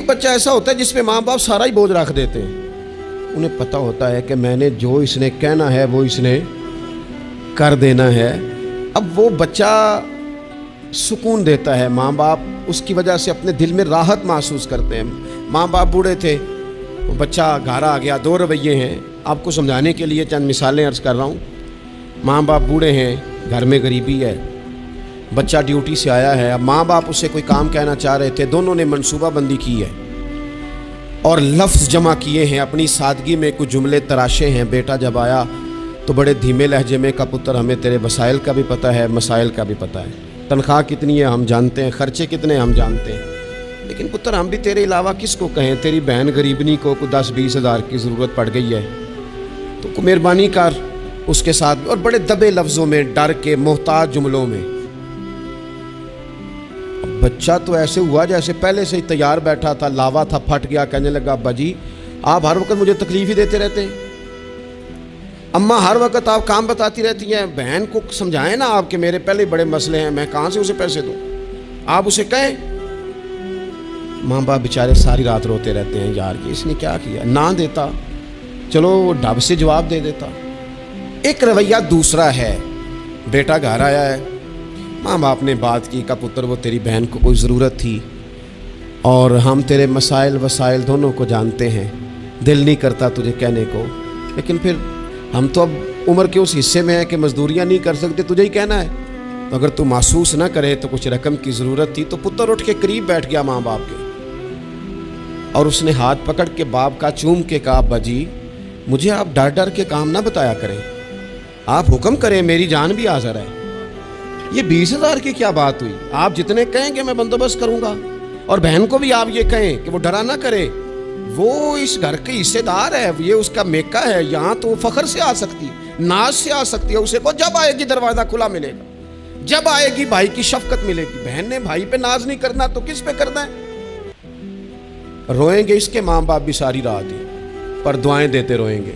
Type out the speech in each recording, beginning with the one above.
ایک بچہ ایسا ہوتا ہے جس پہ ماں باپ سارا ہی بوجھ رکھ دیتے ہیں. انہیں پتہ ہوتا ہے کہ میں نے جو اس نے کہنا ہے وہ اس نے کر دینا ہے. اب وہ بچہ سکون دیتا ہے, ماں باپ اس کی وجہ سے اپنے دل میں راحت محسوس کرتے ہیں. ماں باپ بوڑھے تھے, وہ بچہ گھر آ گیا, دو رویے ہیں. آپ کو سمجھانے کے لیے چند مثالیں عرض کر رہا ہوں. ماں باپ بوڑھے ہیں, گھر میں غریبی ہے, بچہ ڈیوٹی سے آیا ہے. اب ماں باپ اسے کوئی کام کہنا چاہ رہے تھے, دونوں نے منصوبہ بندی کی ہے اور لفظ جمع کیے ہیں, اپنی سادگی میں کچھ جملے تراشے ہیں. بیٹا جب آیا تو بڑے دھیمے لہجے میں کہا, پتر ہمیں تیرے وسائل کا بھی پتہ ہے, مسائل کا بھی پتہ ہے, تنخواہ کتنی ہے ہم جانتے ہیں, خرچے کتنے ہم جانتے ہیں, لیکن پتر ہم بھی تیرے علاوہ کس کو کہیں, تیری بہن غریبنی کو 10-20 ہزار کی ضرورت پڑ گئی ہے, تو مہربانی کر اس کے ساتھ. اور بڑے دبے لفظوں میں, ڈر کے, محتاج جملوں میں. بچہ تو ایسے ہوا جیسے پہلے سے ہی تیار بیٹھا تھا, لاوا تھا, پھٹ گیا. کہنے لگا, ابا جی آپ ہر وقت مجھے تکلیف ہی دیتے رہتے ہیں, اماں ہر وقت آپ کام بتاتی رہتی ہیں, بہن کو سمجھائیں نا آپ کہ میرے پہلے بڑے مسئلے ہیں, میں کہاں سے اسے پیسے دوں, آپ اسے کہیں. ماں باپ بیچارے ساری رات روتے رہتے ہیں, یار کہ اس نے کیا کیا, نہ دیتا چلو وہ ڈب سے جواب دے دیتا. ایک رویہ دوسرا ہے, بیٹا گھر آیا ہے, ماں باپ نے بات کی, کا پتر وہ تیری بہن کو کوئی ضرورت تھی اور ہم تیرے مسائل وسائل دونوں کو جانتے ہیں, دل نہیں کرتا تجھے کہنے کو, لیکن پھر ہم تو اب عمر کے اس حصے میں ہیں کہ مزدوریاں نہیں کر سکتے, تجھے ہی کہنا ہے, تو اگر تو محسوس نہ کرے تو کچھ رقم کی ضرورت تھی. تو پتر اٹھ کے قریب بیٹھ گیا ماں باپ کے, اور اس نے ہاتھ پکڑ کے باپ کا چوم کے کہا, ابا جی مجھے آپ ڈر ڈر کے کام نہ بتایا کریں, آپ حکم کریں, میری جان بھی حاضر ہے. یہ 20 ہزار کی کیا بات ہوئی, آپ جتنے کہیں گے میں بندوبست کروں گا. اور بہن کو بھی آپ یہ کہیں کہ وہ ڈرا نہ کرے, وہ اس گھر کے حصے دار ہے, یہ اس کا میکا ہے, یہاں تو فخر سے آ سکتی, ناز سے آ سکتی ہے. اسے کو جب آئے گی دروازہ کھلا ملے گا, جب آئے گی بھائی کی شفقت ملے گی. بہن نے بھائی پہ ناز نہیں کرنا تو کس پہ کرنا ہے. روئیں گے اس کے ماں باپ بھی ساری رات ہی, پر دعائیں دیتے روئیں گے,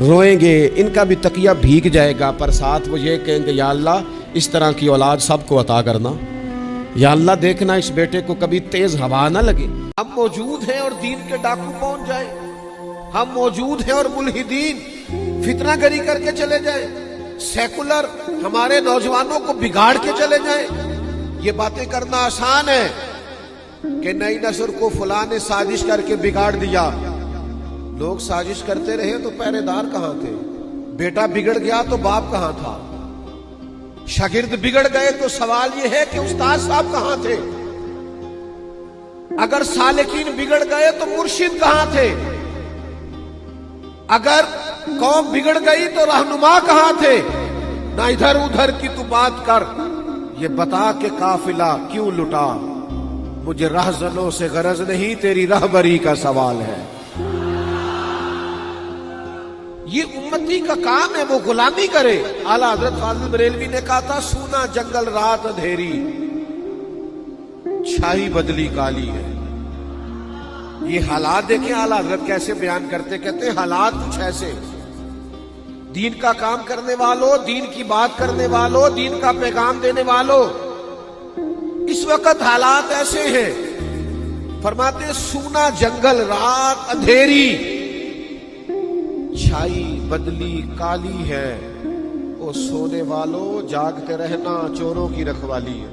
روئیں گے, ان کا بھی تکیہ بھیگ جائے گا, پر ساتھ وہ یہ کہیں گے, یا اللہ اس طرح کی اولاد سب کو عطا کرنا, یا اللہ دیکھنا اس بیٹے کو کبھی تیز ہوا نہ لگے. ہم موجود ہیں اور دین کے ڈاکو پہنچ جائے, ہم موجود ہیں اور ملحدین فتنہ گری کر کے چلے جائیں, سیکولر ہمارے نوجوانوں کو بگاڑ کے چلے جائیں. یہ باتیں کرنا آسان ہے کہ نئی نسل کو فلاں نے سازش کر کے بگاڑ دیا. لوگ سازش کرتے رہے تو پہرے دار کہاں تھے, بیٹا بگڑ گیا تو باپ کہاں تھا, شاگرد بگڑ گئے تو سوال یہ ہے کہ استاد صاحب کہاں تھے, اگر سالکین بگڑ گئے تو مرشد کہاں تھے, اگر قوم بگڑ گئی تو رہنما کہاں تھے. نہ ادھر ادھر کی تو بات کر, یہ بتا کہ قافلہ کیوں لٹا, مجھے رہزنوں سے غرض نہیں, تیری رہبری کا سوال ہے. یہ امتی کا کام ہے, وہ غلامی کرے. اعلیٰ حضرت فاضل بریلوی نے کہا تھا, سونا جنگل رات اندھیری, چھائی بدلی کالی ہے. یہ حالات دیکھیں اعلیٰ حضرت کیسے بیان کرتے, کہتے ہیں حالات کچھ ایسے, دین کا کام کرنے والوں, دین کی بات کرنے والوں, دین کا پیغام دینے والوں, اس وقت حالات ایسے ہیں. فرماتے سونا جنگل رات اندھیری, چھائی بدلی کالی ہے, او سونے والوں جاگتے رہنا, چوروں کی رکھوالی ہے.